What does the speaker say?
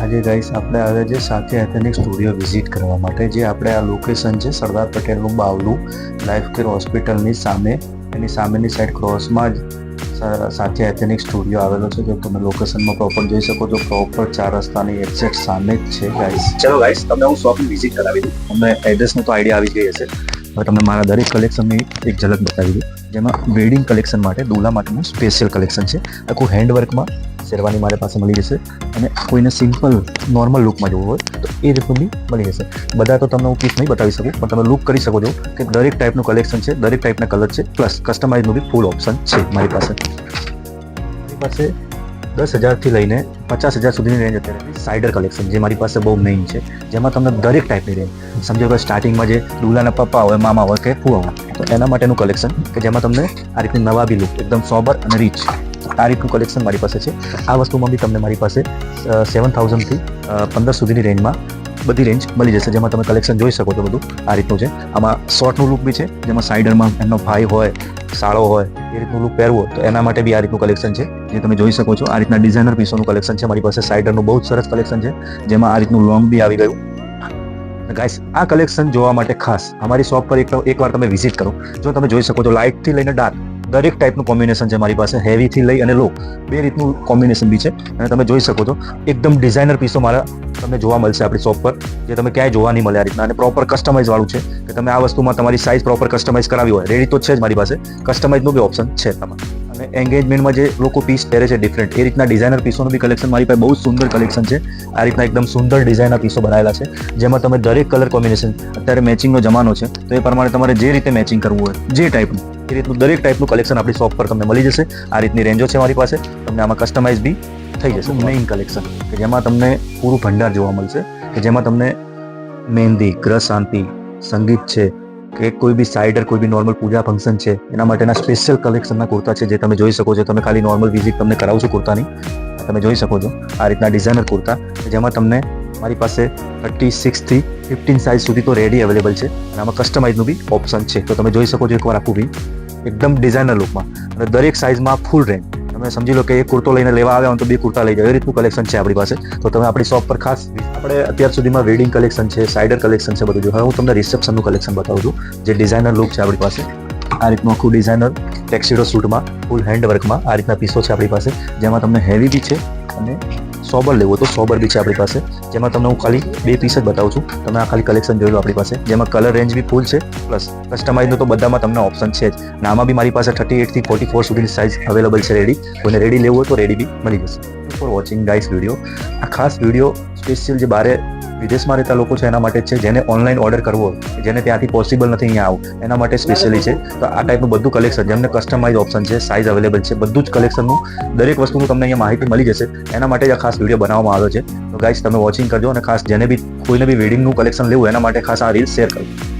આજે ગાઈસ આપણે આવ્યા છે સાથે એથેનિક સ્ટુડિયો વિઝિટ કરવા માટે, જે આપણે આ લોકેશન છે સરદાર પટેલનું બાવલું લાઈફ કેર હોસ્પિટલની સામે, એની સામેની સાઈડ ક્રોસમાં જ સાથે એથેનિક સ્ટુડિયો આવેલો છે. જો તમે લોકેશનમાં પ્રોપર જોઈ શકો છો, પ્રોપર 4 રસ્તાની એક્ઝેક્ટ સામે જ છે ગાઈસ. ચલો ગાઈસ, તમને હું શોપની વિઝિટ કરાવી દઉં. તમને એડ્રેસનો તો આઈડિયા આવી ગઈ હશે. હવે તમને મારા દરેક કલેક્શનની એક ઝલક બતાવી દઉં, જેમાં વેડિંગ કલેક્શન માટે, દુલ્હા માટેનું સ્પેશિયલ કલેક્શન છે. આખું હેન્ડવર્કમાં શેરવાની મારી પાસે મળી જશે, અને કોઈને સિમ્પલ નોર્મલ લુકમાં જોવું હોય તો એ રીતનું બી મળી જશે. બધા તો તમને હું પીસ નહીં બતાવી શકું, પણ તમે લુક કરી શકો છો કે દરેક ટાઈપનું કલેક્શન છે, દરેક ટાઈપના કલર છે, પ્લસ કસ્ટમાઇઝનું બી ફૂલ ઓપ્શન છે મારી પાસે. મારી પાસે 10,000થી લઈને 50,000 સુધીની રેન્જ અત્યારે સાઇડર કલેક્શન, જે મારી પાસે બહુ મેઇન છે, જેમાં તમને દરેક ટાઈપની રેન્જ સમજો કે સ્ટાર્ટિંગમાં જે દુલ્હાના પપ્પા હોય, મામા હોય કે ફુવા હોય, તો એના માટેનું કલેક્શન કે જેમાં તમને આ રીતની નવાબી લુક, એકદમ સોબર અને રીચ, આ રીતનું કલેક્શન મારી પાસે છે. આ વસ્તુમાં બી તમને મારી પાસે 7,000થી 15 સુધીની રેન્જમાં બધી રેન્જ મળી જશે, જેમાં તમે કલેક્શન જોઈ શકો છો. બધું આ રીતનું છે. આમાં શોર્ટનું લુક બી છે, જેમાં સાઇડરમાં એમનો ભાઈ હોય, સાળો હોય, એ રીતનું લુક પહેરવું હોય તો એના માટે બી આ રીતનું કલેક્શન છે, જે તમે જોઈ શકો છો. આ રીતના ડિઝાઇનર પીસોનું કલેક્શન છે મારી પાસે. સાઇડરનું બહુ જ સરસ કલેક્શન છે, જેમાં આ રીતનું લોંગ બી આવી ગયું. ગાઈસ, આ કલેક્શન જોવા માટે ખાસ અમારી શોપ પર એકવાર તમે વિઝિટ કરો. જો તમે જોઈ શકો છો, લાઇટથી લઈને ડાર્ક દરેક ટાઈપનું કોમ્બિનેશન છે મારી પાસે. હેવીથી લઈ અને લો બે રીતનું કોમ્બિનેશન બી છે, અને તમે જોઈ શકો છો એકદમ ડિઝાઇનર પીસો મારા તમને જોવા મળશે આપણી શોપ પર, જે તમે ક્યાંય જોવા નહીં મળે આ રીતના. અને પ્રોપર કસ્ટમાઇઝ વાળું છે, કે તમે આ વસ્તુમાં તમારી સાઇઝ પ્રોપર કસ્ટમાઇઝ કરાવી હોય, રેડી તો છે જ મારી પાસે, કસ્ટમાઇઝનું બી ઓપ્શન છે તમારે. અને એન્ગેજમેન્ટમાં જે લોકો પીસ પહેરે છે ડિફરન્ટ, એ રીતના ડિઝાઇનર પીસોનું બી કલેક્શન મારી પાસે બહુ સુંદર કલેક્શન છે. આ રીતના એકદમ સુંદર ડિઝાઇનર પીસો બનાવેલા છે, જેમાં તમે દરેક કલર કોમ્બિનેશન, અત્યારે મેચિંગનો જમાનો છે, તો એ પ્રમાણે તમારે જે રીતે મેચિંગ કરવું હોય, જે ટાઈપનું, એ રીતનું દરેક ટાઈપનું કલેક્શન આપણી શોપ પર તમને મળી જશે. આ રીતની રેન્જો છે મારી પાસે. તમને આમાં કસ્ટમાઇઝ બી થઈ જશે. મેઇન કલેક્શન કે જેમાં તમને પૂરું ભંડાર જોવા મળશે, કે જેમાં તમને મહેંદી, ગ્રહ શાંતિ, સંગીત છે, કે કોઈ બી સાઇડર, કોઈ બી નોર્મલ પૂજા ફંક્શન છે, એના માટેના સ્પેશિયલ કલેક્શનના કુર્તા છે, જે તમે જોઈ શકો છો. તમે ખાલી નોર્મલ વિઝિટ તમને કરાવું છું કુર્તાની, તમે જોઈ શકો છો. આ રીતના ડિઝાઇનર કુર્તા, જેમાં તમને મારી પાસે 36થી 15 સાઇઝ સુધી તો રેડી અવેલેબલ છે, અને આમાં કસ્ટમાઇઝનું બી ઓપ્શન છે. તો તમે જોઈ શકો છો એકવાર આખું બી એકદમ ડિઝાઇનર લુકમાં, અને દરેક સાઇઝમાં ફૂલ રેન્જ. તમે સમજી લો કે એક કુર્તો લઈને લેવા આવ્યા હોય તો બે કુર્તા લઈ જાવ, એ રીતનું કલેક્શન છે આપણી પાસે. તો તમે આપણી શોપ પર ખાસ, આપણે અત્યાર સુધીમાં વેડિંગ કલેક્શન છે, સાઇડર કલેક્શન છે, બધું. હવે હું તમને રિસેપ્શનનું કલેક્શન બતાવું છું, જે ડિઝાઇનર લુક છે આપણી પાસે. આ રીતનું આખું ડિઝાઇનર ટેક્સીડો સૂટમાં ફૂલ હેન્ડવર્કમાં આ રીતના પીસો છે આપણી પાસે, જેમાં તમને હેવી બી છે અને સોબર લેવો તો સોબર બી છે આપણી પાસે. જેમાં તમને હું ખાલી 2 પીસ જ બતાવું છું. તમે આ ખાલી કલેક્શન જોઈ લો આપણી પાસે, જેમાં કલર રેન્જ બી ફૂલ છે, પ્લસ કસ્ટમાઇઝનું તો બધામાં તમને ઓપ્શન છે જ. અને આમાં બી મારી પાસે 38થી 44 સુધીની સાઇઝ અવેલેબલ છે રેડી. કોઈને રેડી લેવું હોય તો રેડી બી મળી જશે. For watching guys video. આ ખાસ વિડીયો સ્પેશિયલ જે બારે વિદેશમાં રહેતા લોકો છે એના માટે જ છે, જેને ઓનલાઈન ઓર્ડર કરવો હોય, જેને ત્યાંથી પોસિબલ નથી અહીંયા આવું, એના માટે સ્પેશિયલી છે. તો આ ટાઈપનું બધું કલેક્શન, જેમને કસ્ટમાઇઝ ઓપ્શન છે, સાઇઝ અવેલેબલ છે, બધું જ કલેક્શનનું દરેક વસ્તુનું તમને અહીંયા માહિતી મળી જશે. એના માટે જ આ ખાસ વિડીયો બનાવવામાં આવ્યો છે. તો ગાઈસ, તમે વોચિંગ કરજો, અને ખાસ જેને બી કોઈને બી વેડિંગનું કલેક્શન લેવું એના માટે ખાસ આ રીલ શેર કરજો.